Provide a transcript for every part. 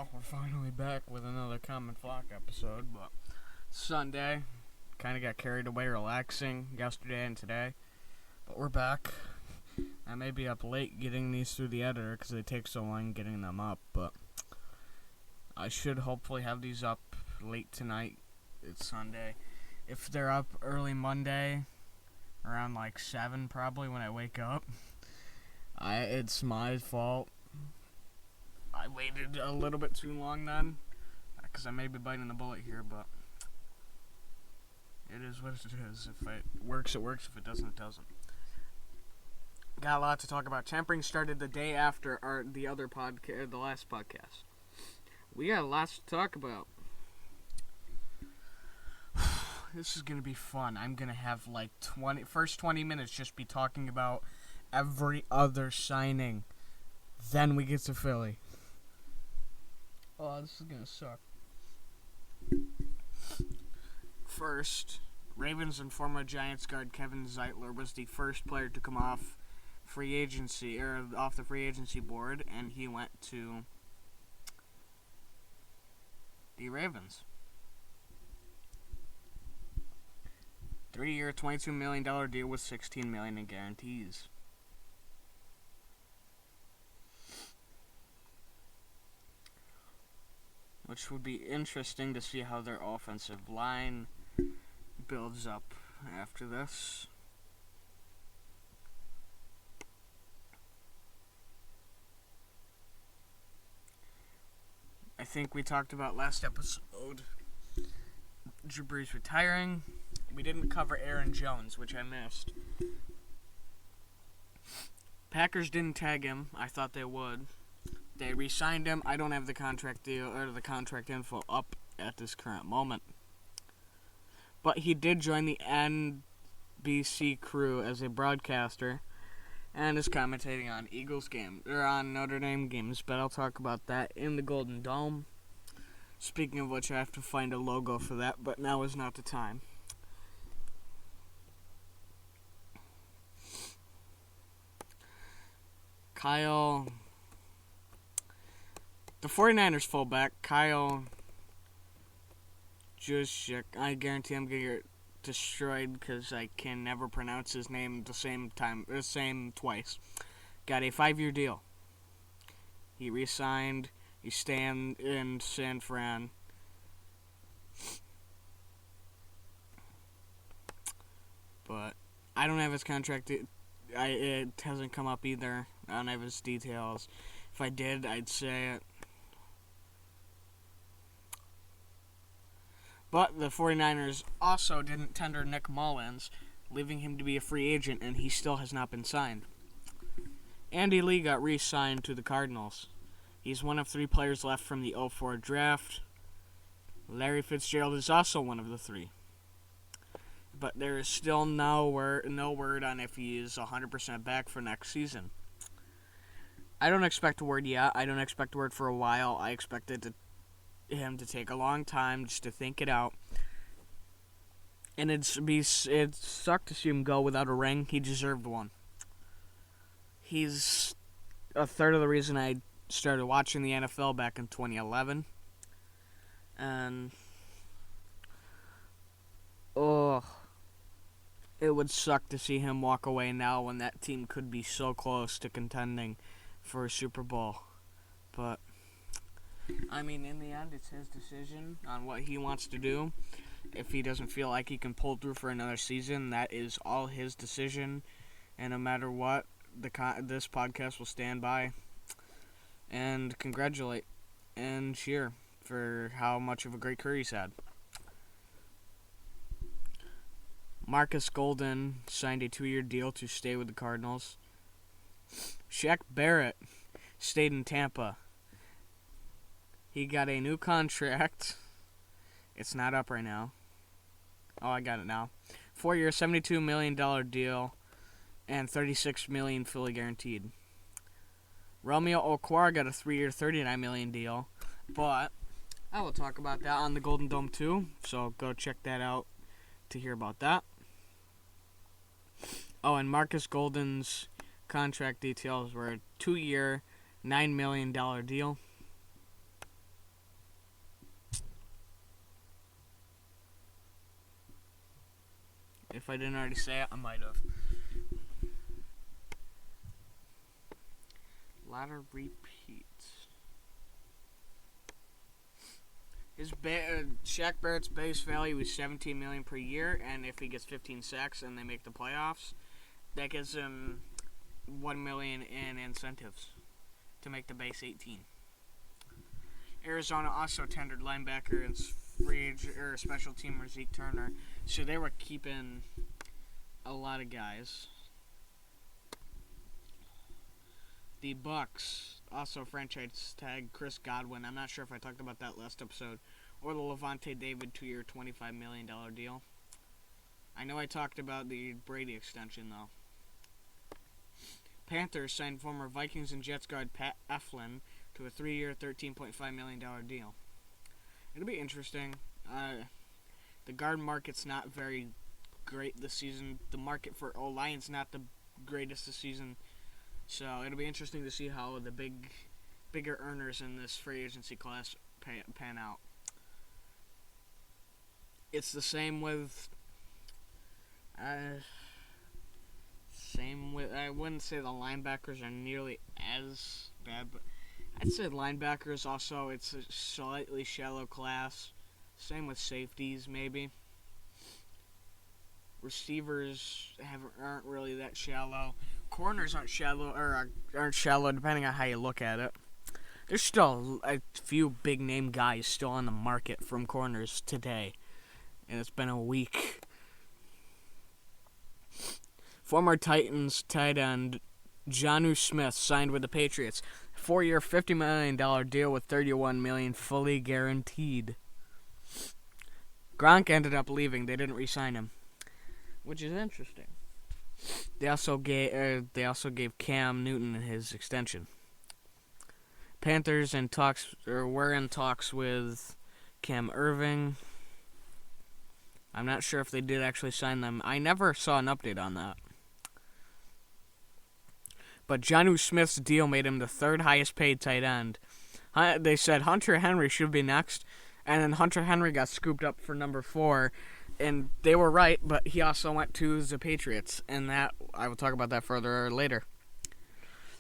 Well, we're finally back with another Common Flock episode, but Sunday, kind of got carried away relaxing yesterday and today, but we're back. I may be up late getting these through the editor because they take so long getting them up, but I should hopefully have these up late tonight. It's Sunday. If they're up early Monday, around like 7 probably when I wake up, it's my fault. I waited a little bit too long then, because I may be biting the bullet here, but it is what it is. If it works, it works. If it doesn't, it doesn't. Got a lot to talk about. Tampering started the day after the last podcast. We got lots to talk about. This is going to be fun. I'm going to have like first 20 minutes just be talking about every other signing. Then we get to Philly. Oh, this is going to suck. First, Ravens and former Giants guard Kevin Zeitler was the first player to come off the free agency board, and he went to the Ravens. 3-year, $22 million deal with $16 million in guarantees. Which would be interesting to see how their offensive line builds up after this. I think we talked about last episode Brees retiring. We didn't cover Aaron Jones, which I missed. Packers didn't tag him. I thought they would. They re-signed him. I don't have the contract deal or the contract info up at this current moment. But he did join the NBC crew as a broadcaster and is commentating on on Notre Dame games, but I'll talk about that in the Golden Dome. Speaking of which, I have to find a logo for that, but now is not the time. The 49ers fullback, Kyle Juszczyk, I guarantee I'm going to get destroyed because I can never pronounce his name the same twice. Got a 5-year deal. He re-signed. He's staying in San Fran. But I don't have his contract. It hasn't come up either. I don't have his details. If I did, I'd say it. But the 49ers also didn't tender Nick Mullins, leaving him to be a free agent, and he still has not been signed. Andy Lee got re-signed to the Cardinals. He's one of 3 players left from the 2004 draft. Larry Fitzgerald is also one of the 3. But there is still no word on if he is 100% back for next season. I don't expect a word yet. I don't expect a word for a while. I expect him to take a long time just to think it out. And it sucked to see him go without a ring. He deserved one. He's a third of the reason I started watching the NFL back in 2011. And it would suck to see him walk away now when that team could be so close to contending for a Super Bowl. But I mean, in the end, it's his decision on what he wants to do. If he doesn't feel like he can pull through for another season, that is all his decision. And no matter what, this podcast will stand by and congratulate and cheer for how much of a great career he's had. Marcus Golden signed a 2-year deal to stay with the Cardinals. Shaq Barrett stayed in Tampa. He got a new contract. It's not up right now. Oh, I got it now. 4-year, $72 million deal and $36 million fully guaranteed. Romeo Okwara got a 3-year, $39 million deal, but I will talk about that on the Golden Dome too, so go check that out to hear about that. Oh, and Marcus Golden's contract details were a 2-year, $9 million deal. If I didn't already say it, I might have. A lot of repeats. Shaq Barrett's base value is $17 million per year, and if he gets 15 sacks and they make the playoffs, that gives him $1 million in incentives to make the base 18. Arizona also tendered linebacker and special teamer Zeke Turner, so they were keeping a lot of guys. The Bucks also franchise tag Chris Godwin. I'm not sure if I talked about that last episode. Or the Levante David 2-year, $25 million deal. I know I talked about the Brady extension, though. Panthers signed former Vikings and Jets guard Pat Eflin to a 3-year, $13.5 million deal. It'll be interesting. The guard market's not very great this season. The market for O-line's not the greatest this season. So it'll be interesting to see how the bigger earners in this free agency class pan out. It's the same with I wouldn't say the linebackers are nearly as bad, but I'd say linebackers also, it's a slightly shallow class. Same with safeties, maybe. Receivers aren't really that shallow. Corners aren't shallow depending on how you look at it. There's still a few big name guys still on the market from corners today, and it's been a week. Former Titans tight end Jonnu Smith signed with the Patriots. 4-year, $50 million deal with $31 million fully guaranteed. Gronk ended up leaving. They didn't re-sign him, which is interesting. They also gave Cam Newton his extension. Panthers were in talks with Cam Irving. I'm not sure if they did actually sign them. I never saw an update on that. But Jonnu Smith's deal made him the third highest paid tight end. They said Hunter Henry should be next, and then Hunter Henry got scooped up for number 4. And they were right, but he also went to the Patriots, and that I will talk about that further later.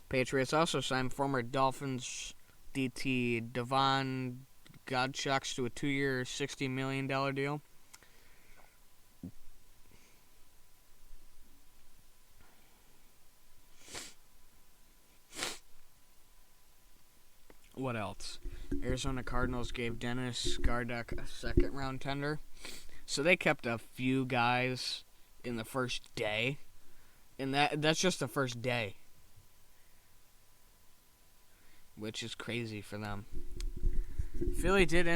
Patriots also signed former Dolphins DT Devon Godchaux to a 2-year, $60 million deal. What else? Arizona Cardinals gave Dennis Gardeck a second-round tender. So they kept a few guys in the first day, and that's just the first day, which is crazy for them. Philly did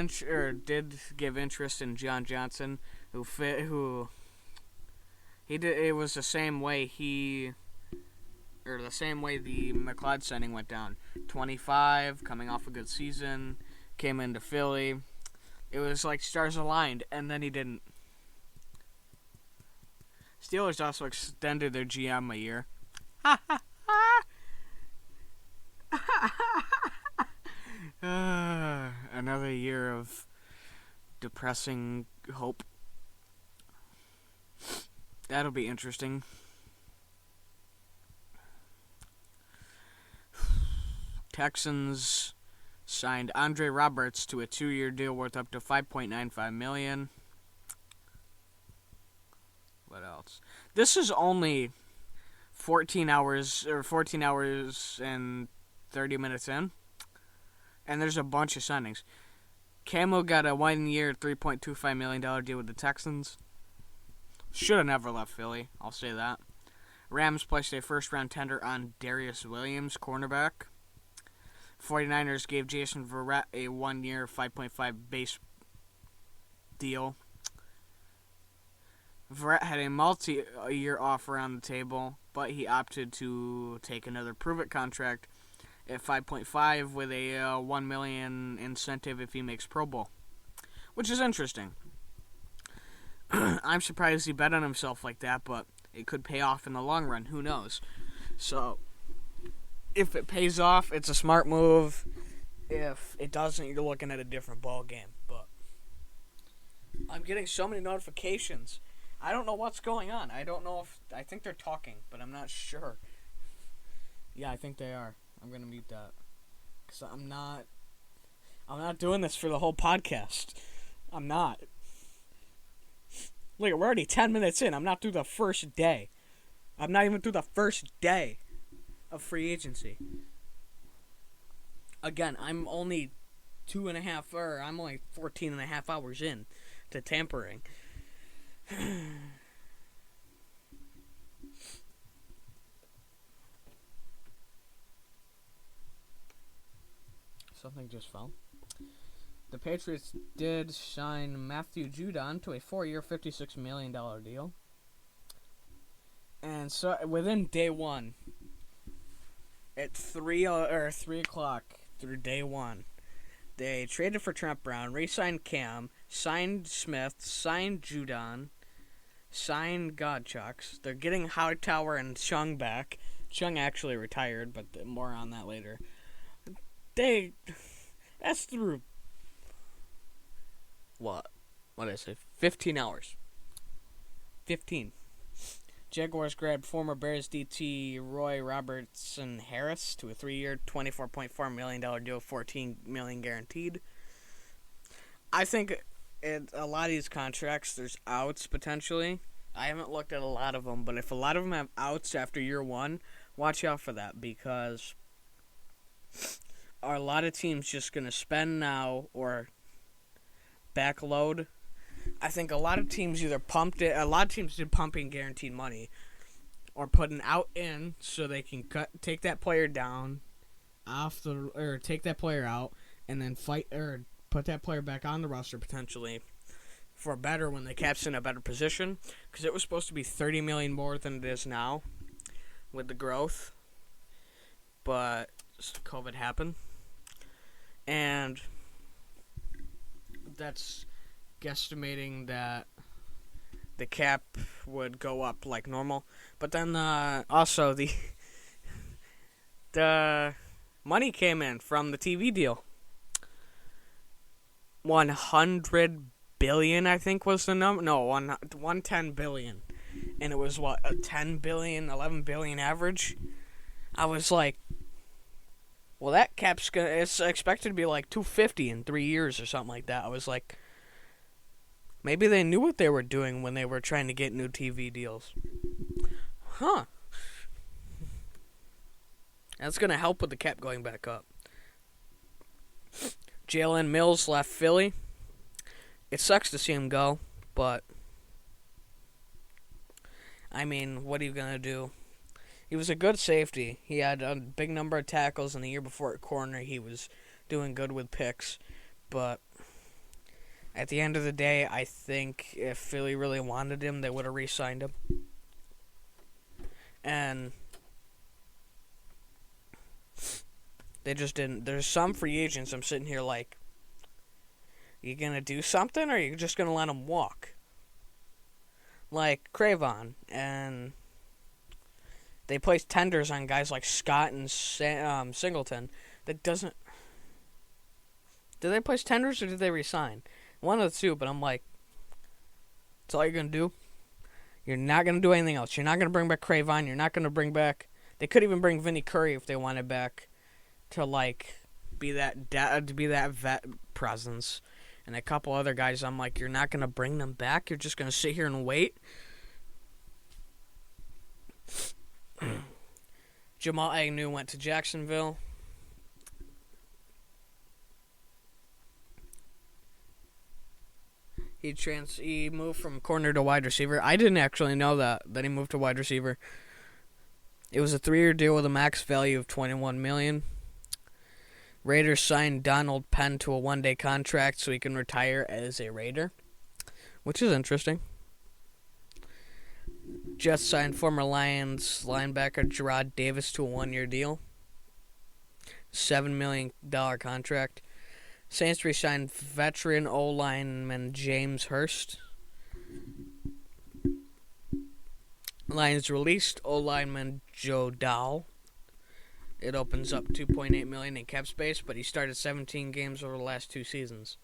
give interest in John Johnson, who he did. It was the same way the McLeod signing went down. 25, coming off a good season, came into Philly. It was like stars aligned, and then he didn't. Steelers also extended their GM a year. Another year of depressing hope. That'll be interesting. Texans signed Andre Roberts to a 2-year deal worth up to $5.95 million. What else? This is only 14 hours and 30 minutes in, and there's a bunch of signings. Camo got a 1-year, $3.25 million deal with the Texans. Should have never left Philly, I'll say that. Rams placed a first-round tender on Darius Williams, cornerback. 49ers gave Jason Verrett a 1-year, $5.5 base deal. Verrett had a multi-year offer on the table, but he opted to take another prove-it contract at $5.5 with a $1 million incentive if he makes Pro Bowl, which is interesting. I'm surprised he bet on himself like that, but it could pay off in the long run. Who knows? So, if it pays off, it's a smart move. If it doesn't, you're looking at a different ball game. But I'm getting so many notifications I don't know what's going on. I don't know if... I think they're talking, but I'm not sure. Yeah, I think they are. I'm going to mute that. Because I'm not doing this for the whole podcast. I'm not. Look, we're already 10 minutes in. I'm not through the first day. I'm not even through the first day of free agency. Again, I'm only 14 and a half hours in to tampering. Something just fell. The Patriots did sign Matthew Judon to a 4-year, $56 million deal. And so within day one, at 3 o'clock through day one, they traded for Trent Brown, re-signed Cam, signed Smith, signed Judon, signed Godchucks. They're getting Hightower and Chung back. Chung actually retired, but more on that later. That's through, what did I say, 15 hours. 15. Jaguars grabbed former Bears DT Roy Robertson Harris to a 3-year, $24.4 million deal, $14 million guaranteed. I think a lot of these contracts, there's outs potentially. I haven't looked at a lot of them, but if a lot of them have outs after year one, watch out for that, because are a lot of teams just going to spend now or backload? I think a lot of teams either pumped it. A lot of teams did pumping guaranteed money, or put an out in so they can take that player down, take that player out, and then fight or put that player back on the roster potentially for better when the cap's in a better position. Because it was supposed to be $30 million more than it is now with the growth, but COVID happened, and that's guesstimating that the cap would go up like normal. But then also the money came in from the TV deal. 100 billion, I think, was the number. No, 110 billion. And it was what, a 10 billion, 11 billion average? I was like, well, that cap's it's expected to be like 250 in 3 years or something like that. I was like, maybe they knew what they were doing when they were trying to get new TV deals. Huh. That's going to help with the cap going back up. Jalen Mills left Philly. It sucks to see him go, but I mean, what are you going to do? He was a good safety. He had a big number of tackles, and the year before at corner, he was doing good with picks. But at the end of the day, I think if Philly really wanted him, they would have re-signed him. And they just didn't. There's some free agents I'm sitting here like, you going to do something, or are you just going to let him walk? Like Cravon, and they placed tenders on guys like Scott and Singleton. That doesn't... Did they place tenders or did they resign? One of the two, but I'm like, that's all you're going to do? You're not going to do anything else. You're not going to bring back Cravon. You're not going to bring back... They could even bring Vinny Curry if they wanted back to, like, be that vet presence. And a couple other guys, I'm like, you're not going to bring them back? You're just going to sit here and wait? Jamal Agnew went to Jacksonville. He moved from corner to wide receiver. I didn't actually know that he moved to wide receiver. It was a 3-year deal with a max value of $21 million. Raiders signed Donald Penn to a 1-day contract so he can retire as a Raider, which is interesting. Jets signed former Lions linebacker Gerard Davis to a 1-year deal. $7 million contract. Saints re-signed veteran O-lineman James Hurst. Lions released O-lineman Joe Dow. It opens up $2.8 million in cap space, but he started 17 games over the last 2 seasons.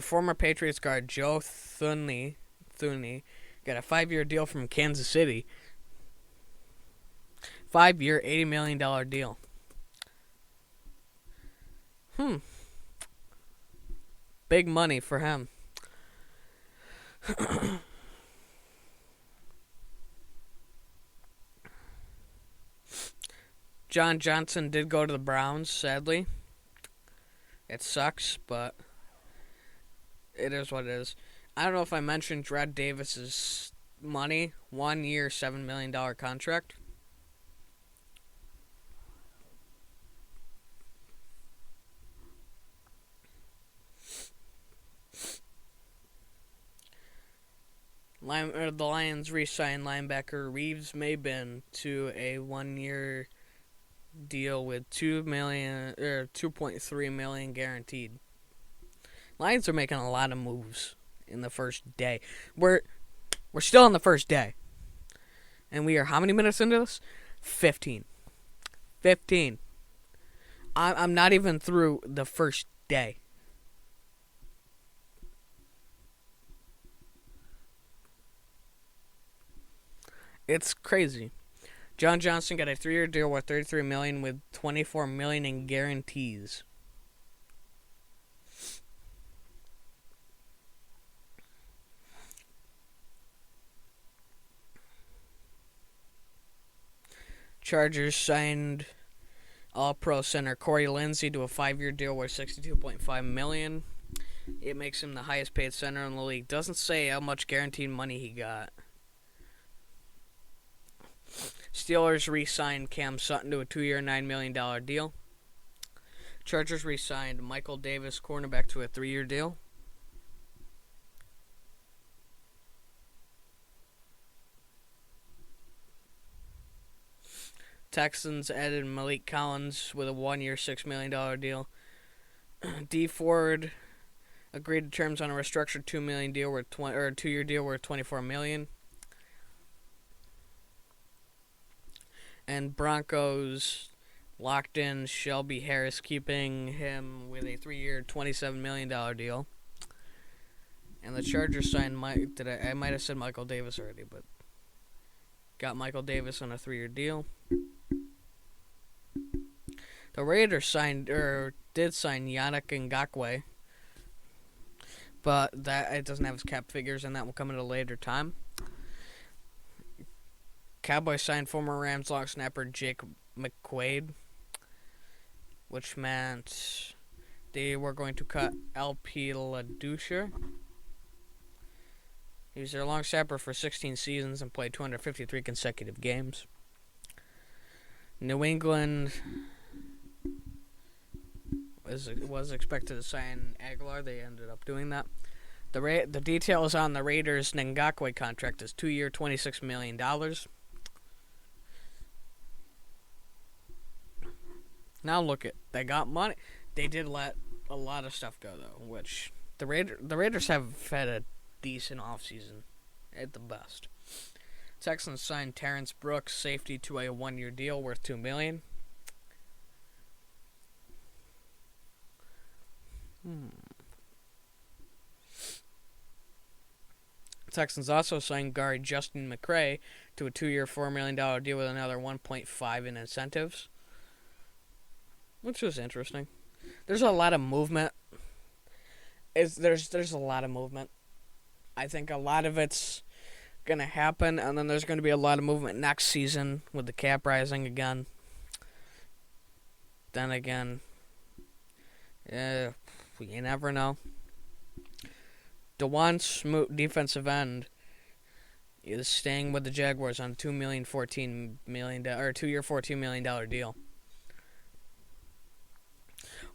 former Patriots guard Joe Thuney got a 5-year deal from Kansas City. 5-year, $80 million deal. Big money for him. John Johnson did go to the Browns, sadly. It sucks, but it is what it is. I don't know if I mentioned Dred Davis's money. 1 year, $7 million contract. The Lions re-signed linebacker Reeves Maybin to a 1-year deal with $2.3 million guaranteed. Lions are making a lot of moves in the first day. We're still on the first day, and we are how many minutes into this? 15. I'm not even through the first day. It's crazy. John Johnson got a 3-year deal worth $33 million with $24 million in guarantees. Chargers signed All-Pro center Corey Lindsey to a 5-year deal worth $62.5 million. It makes him the highest paid center in the league. Doesn't say how much guaranteed money he got. Steelers re-signed Cam Sutton to a 2-year, $9 million deal. Chargers re-signed Michael Davis, cornerback, to a 3-year deal. Texans added Malik Collins with a 1-year, $6 million deal. D Ford agreed to terms on a restructured $2 deal worth 2-year deal worth $24 million. And Broncos locked in Shelby Harris, keeping him with a 3-year, $27 million deal. And the Chargers signed I might have said Michael Davis already, but got Michael Davis on a 3-year deal. The Raiders did sign Yannick Ngakoue, but that it doesn't have his cap figures, and that will come at a later time. Cowboys signed former Rams long snapper Jake McQuaid, which meant they were going to cut LP LaDouche. He was their long snapper for 16 seasons and played 253 consecutive games. New England was expected to sign Aguilar. They ended up doing that. The details on the Raiders' Ngakoue contract is 2-year, $26 million. Now look at, they got money. They did let a lot of stuff go though, which the Raiders have had a decent offseason at the best. Texans signed Terrence Brooks, safety, to a 1-year deal worth $2 million. Texans also signed guard Justin McCray to a 2-year, $4 million deal with another $1.5 in incentives, which was interesting. There's a lot of movement. There's a lot of movement. I think a lot of it's going to happen, and then there's going to be a lot of movement next season with the cap rising again. Then again, you never know. DeJuan Smoot, defensive end, is staying with the Jaguars on a 2-year, $14 million deal.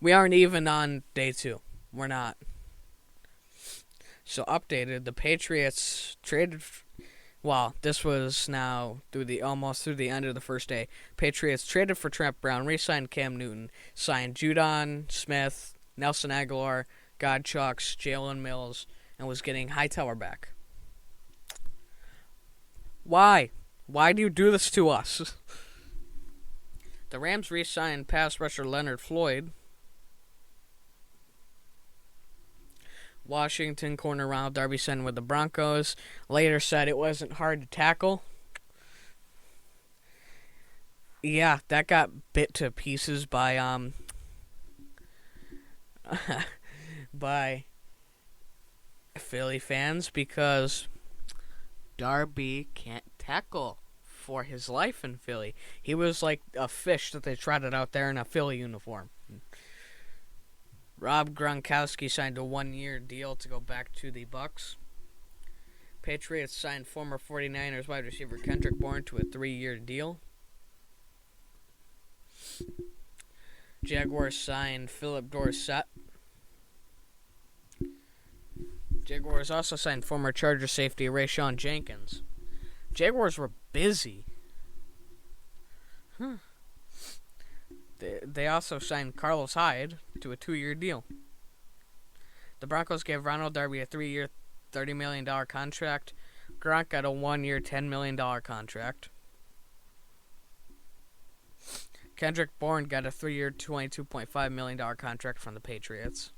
We aren't even on day 2. We're not. So updated, the Patriots traded. This was now almost through the end of the first day. Patriots traded for Trent Brown, re-signed Cam Newton, signed Judon Smith, Nelson Aguilar, Godchucks, Jalen Mills, and was getting Hightower back. Why? Why do you do this to us? The Rams re-signed pass rusher Leonard Floyd. Washington corner Ronald Darby signed with the Broncos. Later said it wasn't hard to tackle. Yeah, that got bit to pieces by by Philly fans because Darby can't tackle for his life in Philly. He was like a fish that they trotted out there in a Philly uniform. Rob Gronkowski signed a 1-year deal to go back to the Bucs. Patriots signed former 49ers wide receiver Kendrick Bourne to a 3-year deal. Jaguars signed Philip Dorsett. Jaguars also signed former Charger safety Rayshon Jenkins. Jaguars were busy. They also signed Carlos Hyde to a 2-year deal. The Broncos gave Ronald Darby a 3-year, $30 million contract. Gronk got a 1-year, $10 million contract. Kendrick Bourne got a 3-year, $22.5 million contract from the Patriots.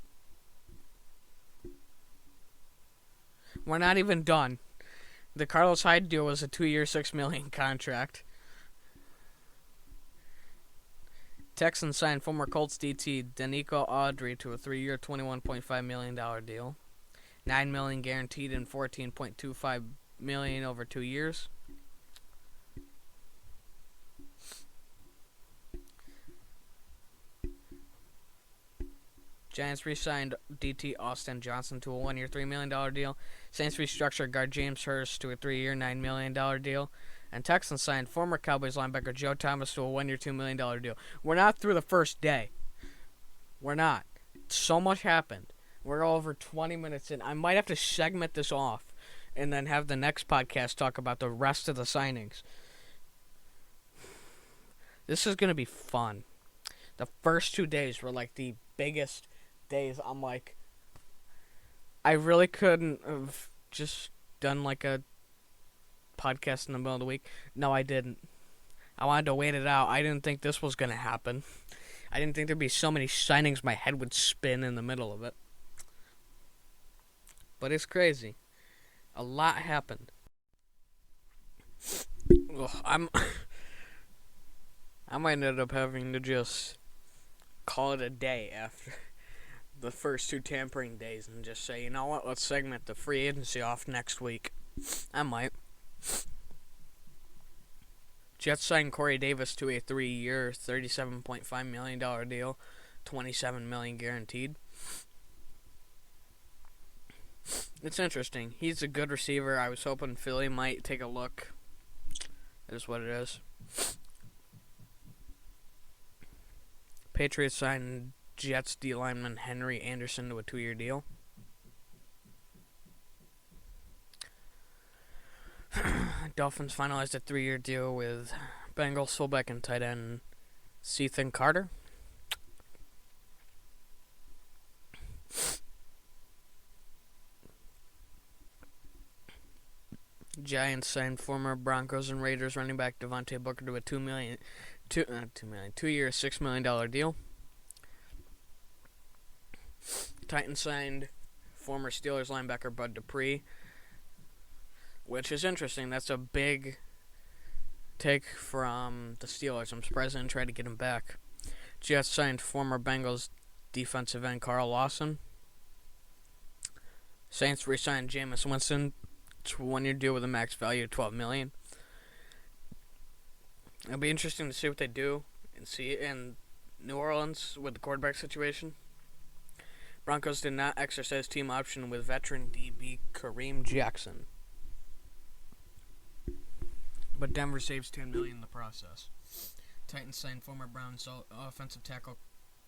We're not even done. The Carlos Hyde deal was a 2-year, $6 million contract. Texans signed former Colts DT Danico Audrey to a 3-year, $21.5 million deal. $9 million guaranteed and $14.25 million over 2 years. Giants re-signed DT Austin Johnson to a 1-year, $3 million deal. Saints restructured guard James Hurst to a 3-year, $9 million deal. And Texans signed former Cowboys linebacker Joe Thomas to a 1-year, $2 million deal. We're not through the first day. We're not. So much happened. We're over 20 minutes in. I might have to segment this off and then have the next podcast talk about the rest of the signings. This is going to be fun. The first 2 days were like the biggest days. I'm like, I really couldn't have just done like a podcast in the middle of the week. No, I didn't. I wanted to wait it out. I didn't think this was going to happen. I didn't think there'd be so many signings my head would spin in the middle of it. But it's crazy. A lot happened. Ugh, I might end up having to just call it a day after the first 2 tampering days and just say, you know what, let's segment the free agency off next week. I might. Jets signed Corey Davis to a 3-year, $37.5 million deal, $27 million guaranteed. It's interesting. He's a good receiver. I was hoping Philly might take a look. It is what it is. Patriots signed Jets D lineman Henry Anderson to a 2-year deal. Dolphins finalized a 3-year deal with Bengals fullback and tight end Cethan Carter. Giants signed former Broncos and Raiders running back Devontae Booker to a 2-year, $6 million deal. Titans signed former Steelers linebacker Bud Dupree, which is interesting. That's a big take from the Steelers. I'm surprised they didn't try to get him back. Jets signed former Bengals defensive end Carl Lawson. Saints re-signed Jameis Winston to a 1-year deal with a max value of $12 million. It'll be interesting to see what they do in New Orleans with the quarterback situation. Broncos did not exercise team option with veteran DB Kareem Jackson, but Denver saves $10 million in the process. Titans signed former Browns offensive tackle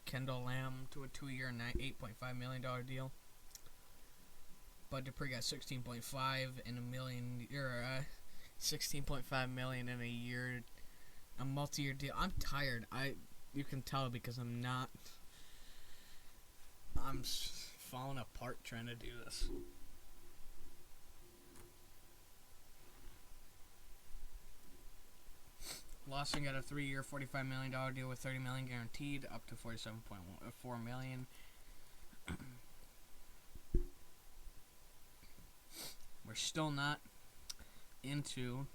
Kendall Lamb to a 2-year, $8.5 million deal. Bud Dupree got $16.5 million in a year, a multi-year deal. I'm tired. You can tell because I'm falling apart trying to do this. Lawson got a 3-year, $45 million deal with $30 million guaranteed, up to $47.4 million. We're still not into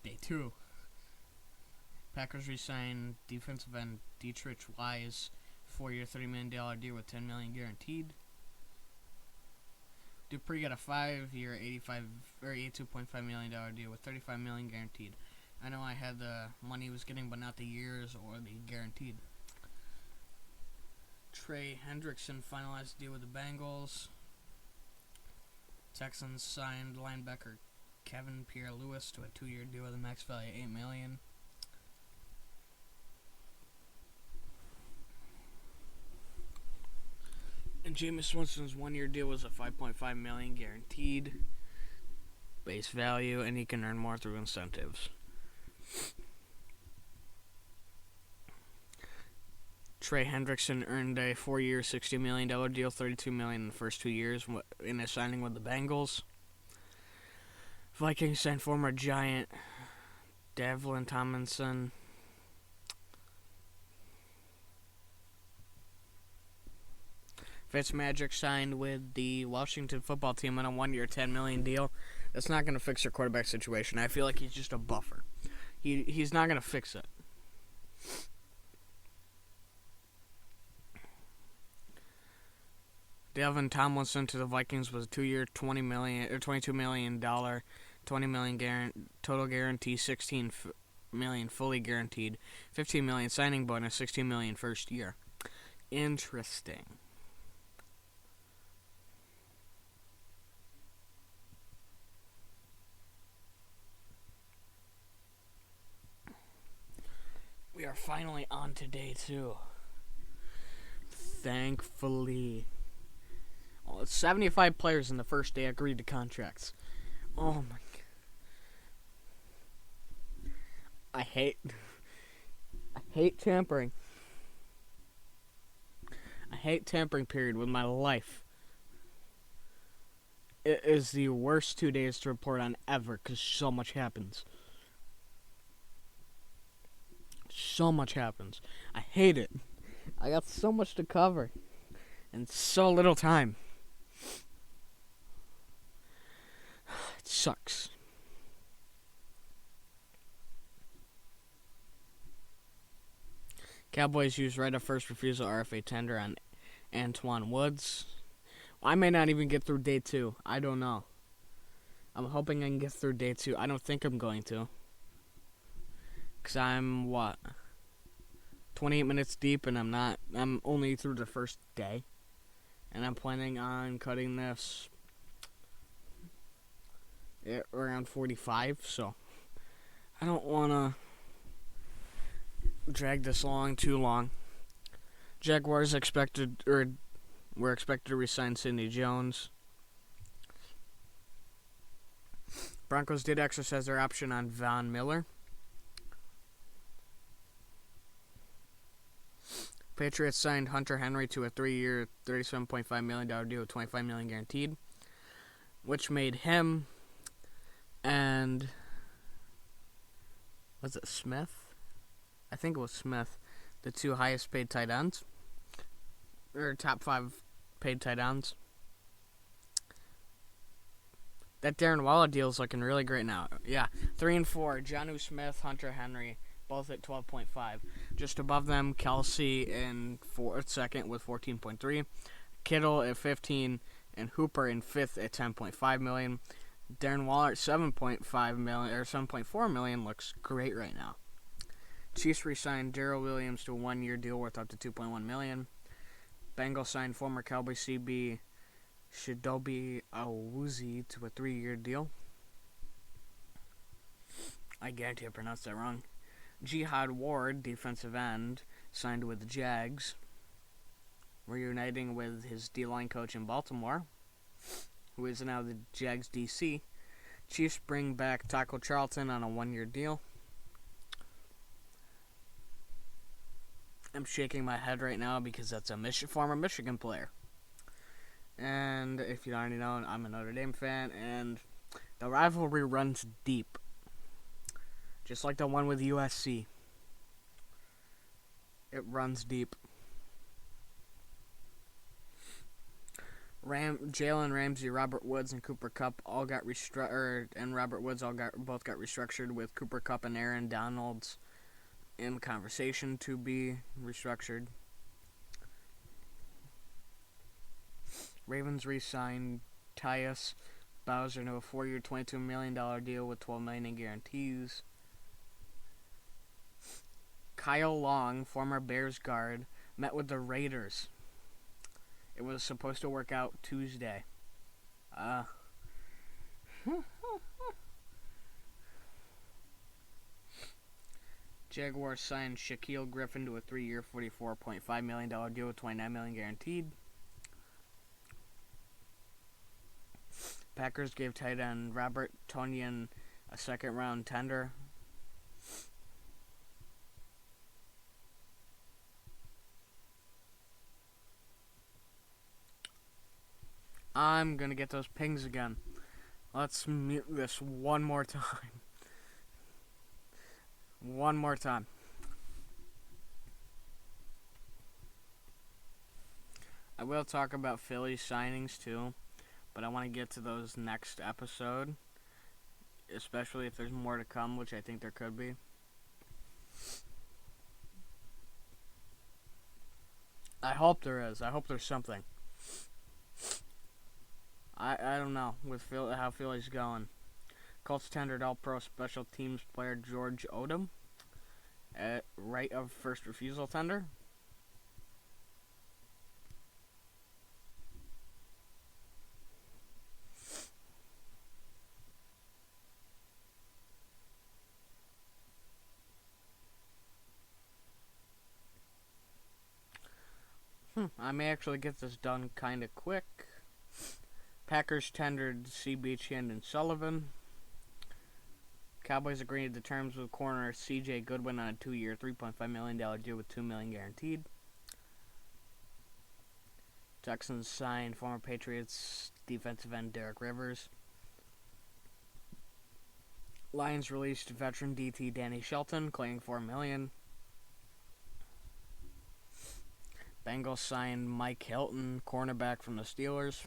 day 2. Packers re-signed defensive end Dietrich Wise, 4-year, $30 million deal with $10 million guaranteed. Dupree got a 5-year, $82.5 million deal with $35 million guaranteed. I know I had the money he was getting, but not the years or the guaranteed. Trey Hendrickson finalized the deal with the Bengals. Texans signed linebacker Kevin Pierre-Louis to a 2-year deal with a max value of $8 million. And Jameis Winston's 1-year deal was a $5.5 million guaranteed base value, and he can earn more through incentives. Trey Hendrickson earned a 4-year, $60 million deal, $32 million in the first 2 years in his signing with the Bengals. Vikings signed former Giant Devlin Tomlinson. Fitzmagic signed with the Washington football team on a 1-year, $10 million deal. That's not going to fix their quarterback situation. I feel like he's just a buffer. He's not going to fix it. Devin Tomlinson to the Vikings was a 2-year, $22 million, $20 million total guarantee, $16 million fully guaranteed, $15 million signing bonus, $16 million first year. Interesting. We are finally on to day 2. Thankfully. Well, 75 players in the first day agreed to contracts. Oh my god. I hate tampering. I hate tampering period with my life. It is the worst 2 days to report on ever because so much happens. So much happens. I hate it. I got so much to cover and so little time. It sucks. Cowboys use right of first refusal RFA tender on Antoine Woods. I may not even get through day 2. I don't know. I'm hoping I can get through day 2. I don't think I'm going to. Because I'm, 28 minutes deep, and I'm only through the first day. And I'm planning on cutting this at around 45, so I don't want to drag this too long. Jaguars were expected to re-sign Sidney Jones. Broncos did exercise their option on Von Miller. Patriots signed Hunter Henry to a 3-year, $37.5 million deal with $25 million guaranteed, which made him and was it Smith? I think it was Smith, the 2 highest paid tight ends, or top 5 paid tight ends. That Darren Waller deal is looking really great now. Yeah, 3 and 4, Jonnu Smith, Hunter Henry, both at 12.5. Just above them, Kelsey in second with 14.3, Kittle at 15, and Hooper in 5th at 10.5 million. Darren Waller at 7.5 million or 7.4 million looks great right now. Chiefs re-signed Darrell Williams to a 1-year deal worth up to 2.1 million. Bengals signed former Cowboy CB Chidobe Awuzie to a 3-year deal. I guarantee I pronounced that wrong. Jihad Ward, defensive end, signed with the Jags, reuniting with his D-line coach in Baltimore, who is now the Jags DC. Chiefs bring back Taco Charlton on a 1-year deal. I'm shaking my head right now because that's a former Michigan player. And if you already know, I'm a Notre Dame fan, and the rivalry runs deep. Just like the one with USC. It runs deep. Jalen Ramsey, Robert Woods, and Cooper Kupp all got restructured, and Robert Woods both got restructured, with Cooper Kupp and Aaron Donalds in conversation to be restructured. Ravens re-signed Tyus Bowser to a 4-year, $22 million deal with $12 million in guarantees. Kyle Long, former Bears guard, met with the Raiders. It was supposed to work out Tuesday. Jaguars signed Shaquille Griffin to a 3-year, $44.5 million deal with $29 million guaranteed. Packers gave tight end Robert Tonyan a second-round tender. I'm going to get those pings again. Let's mute this one more time. One more time. I will talk about Philly signings too, but I want to get to those next episode, especially if there's more to come, which I think there could be. I hope there is. I hope there's something. I don't know with how Philly's going. Colts tendered All-Pro Special Teams player George Odom at right of first refusal tender. I may actually get this done kind of quick. Packers tendered C. Beachand and Sullivan. Cowboys agreed to terms with corner C.J. Goodwin on a 2-year, $3.5 million deal with $2 million guaranteed. Texans signed former Patriots defensive end Derek Rivers. Lions released veteran DT Danny Shelton, claiming $4 million. Bengals signed Mike Hilton, cornerback from the Steelers.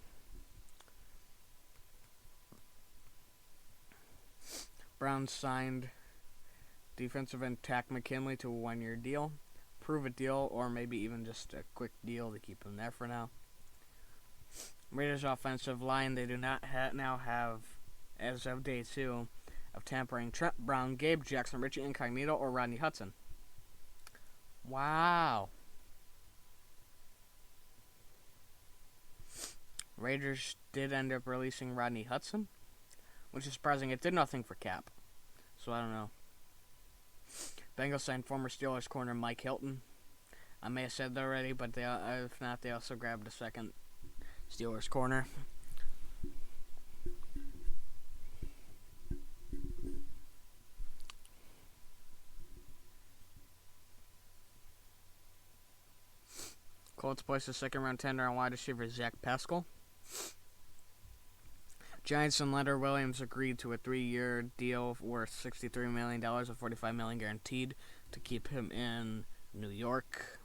Browns signed defensive end Tack McKinley to a 1-year deal. Prove a deal, or maybe even just a quick deal to keep him there for now. Raiders offensive line, they do not now have, as of day 2, of tampering Trent Brown, Gabe Jackson, Richie Incognito, or Rodney Hudson. Wow. Raiders did end up releasing Rodney Hudson, which is surprising. It did nothing for cap, so I don't know. Bengals signed former Steelers corner Mike Hilton. I may have said that already, but if not, they also grabbed a second Steelers corner. Colts placed a second-round tender on wide receiver Zach Pascal. Giants and Leonard Williams agreed to a 3-year deal worth $63 million with $45 million guaranteed to keep him in New York.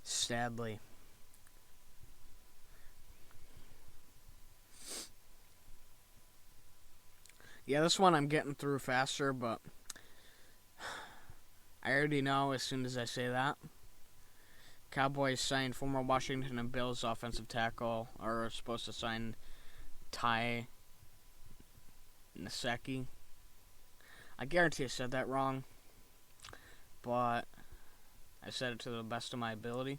Sadly. Yeah, this one I'm getting through faster, but I already know as soon as I say that. Cowboys signed former Washington and Bills offensive tackle, or are supposed to sign Ty Nsekhe. I guarantee I said that wrong, but I said it to the best of my ability.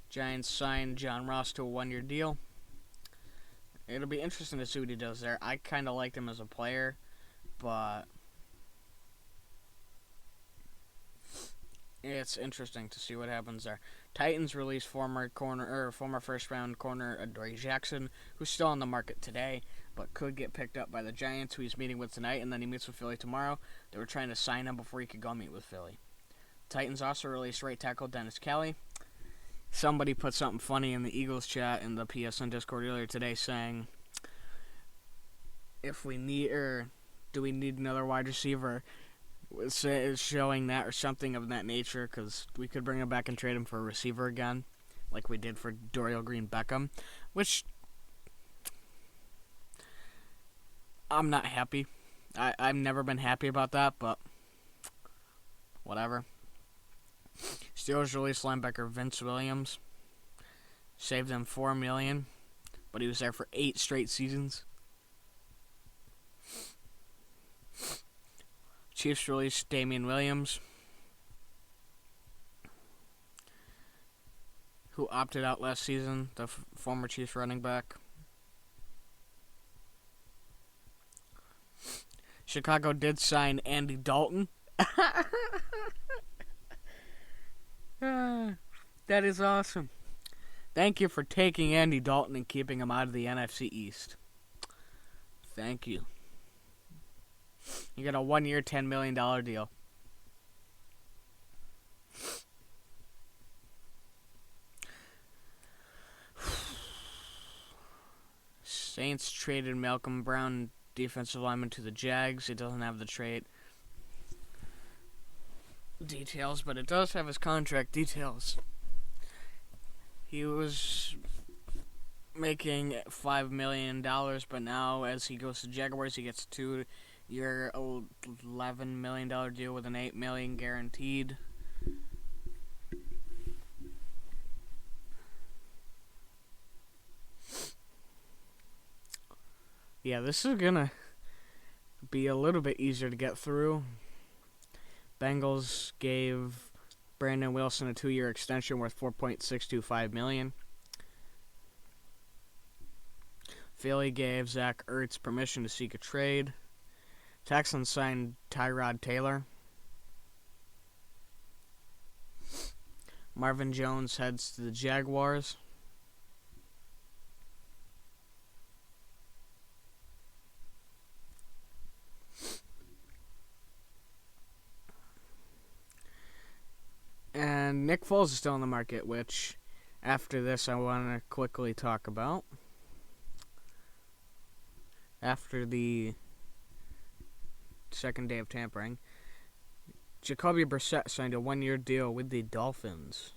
Giants signed John Ross to a 1-year deal. It'll be interesting to see what he does there. I kind of liked him as a player, but it's interesting to see what happens there. Titans released former first-round corner Adoree Jackson, who's still on the market today, but could get picked up by the Giants, who he's meeting with tonight, and then he meets with Philly tomorrow. They were trying to sign him before he could go meet with Philly. Titans also released right tackle Dennis Kelly. Somebody put something funny in the Eagles chat in the PSN Discord earlier today saying, do we need another wide receiver? Showing that or something of that nature, because we could bring him back and trade him for a receiver again. like we did for Dorial Green-Beckham, which I'm not happy. I've never been happy about that, but whatever. Steelers released linebacker Vince Williams. Saved them $4 million, but he was there for 8 straight seasons. Chiefs released Damian Williams, who opted out last season, the former Chiefs running back. Chicago did sign Andy Dalton. That is awesome. Thank you for taking Andy Dalton and keeping him out of the NFC East. Thank you. You got a 1-year, $10 million deal. Saints traded Malcolm Brown, defensive lineman, to the Jags. It doesn't have the trade details, but it does have his contract details. He was making $5 million, but now as he goes to Jaguars, he gets a 2-year, $11 million deal with an $8 million guaranteed. Yeah, this is gonna be a little bit easier to get through. Bengals gave Brandon Wilson a 2-year extension worth $4.625 million. Philly gave Zach Ertz permission to seek a trade. Texans signed Tyrod Taylor. Marvin Jones heads to the Jaguars. And Nick Foles is still on the market, which after this I want to quickly talk about. After the second day of tampering, Jacoby Brissett signed a 1-year deal with the Dolphins.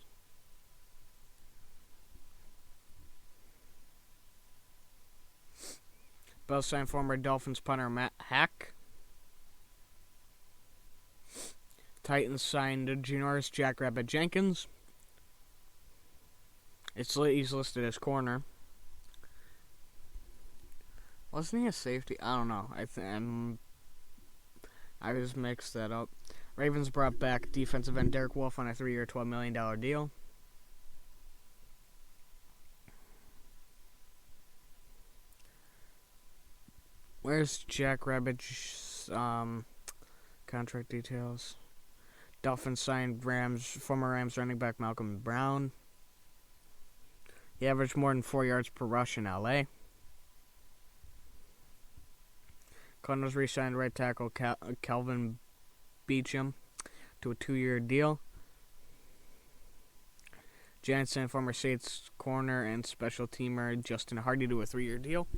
Bills signed former Dolphins punter Matt Hack. Titans signed Janoris Jackrabbit Jenkins. He's listed as corner. Wasn't he a safety? I don't know. I just mixed that up. Ravens brought back defensive end Derek Wolfe on a 3-year, $12 million deal. Where's Jackrabbit's contract details? Dolphins signed former Rams running back Malcolm Brown. He averaged more than 4 yards per rush in L.A. Cardinals re-signed right tackle Calvin Beachum to a 2-year deal. Giants signed former Saints corner and special teamer Justin Hardy to a 3-year deal.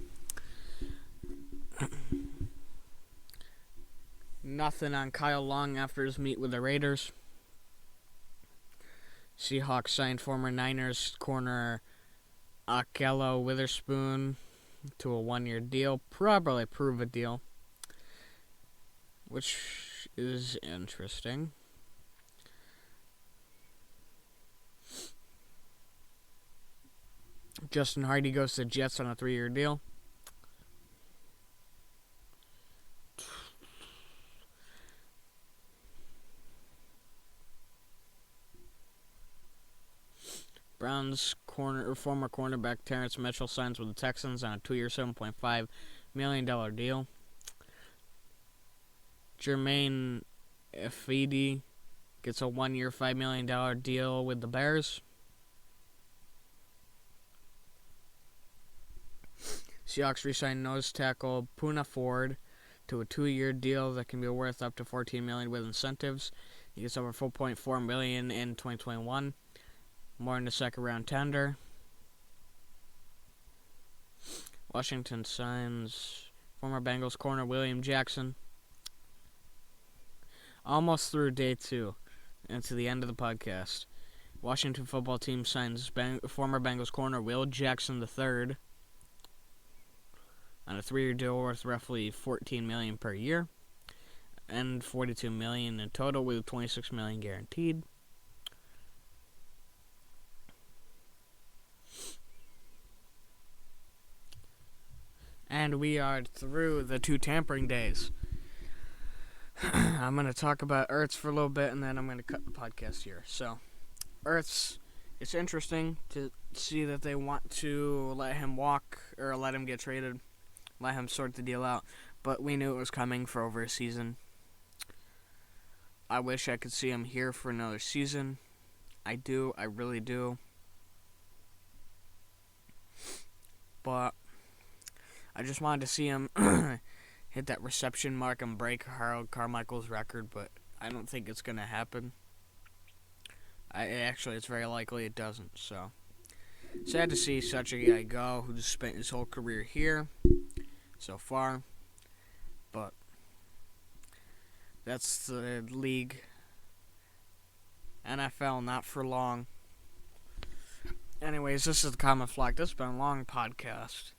Nothing on Kyle Long after his meet with the Raiders. Seahawks signed former Niners corner Akello Witherspoon to a 1-year deal. Probably prove a deal, which is interesting. Justin Hardy goes to the Jets on a 3-year deal. Browns former cornerback Terrence Mitchell signs with the Texans on a 2-year, $7.5 million deal. Jermaine Ifedi gets a 1-year, $5 million deal with the Bears. Seahawks re-signed nose tackle Poona Ford to a 2-year deal that can be worth up to $14 million with incentives. He gets over $4.4 million in 2021. More in the second-round tender. Washington signs former Bengals corner William Jackson. Almost through day 2 and to the end of the podcast. Washington football team signs former Bengals corner Will Jackson III on a 3-year deal worth roughly $14 million per year and $42 million in total, with $26 million guaranteed. And we are through the 2 tampering days. I'm going to talk about Ertz for a little bit, and then I'm going to cut the podcast here. So, Ertz, it's interesting to see that they want to let him walk, or let him get traded, let him sort the deal out. But we knew it was coming for over a season. I wish I could see him here for another season. I do. I really do. But I just wanted to see him hit that reception mark and break Harold Carmichael's record, but I don't think it's going to happen. Actually, it's very likely it doesn't. So, sad to see such a guy go who just spent his whole career here so far. But that's the league. NFL, not for long. Anyways, this is the Common Flock. This has been a long podcast.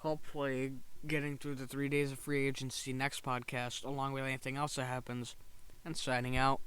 Hopefully, getting through the 3 days of free agency next podcast, along with anything else that happens, and signing out.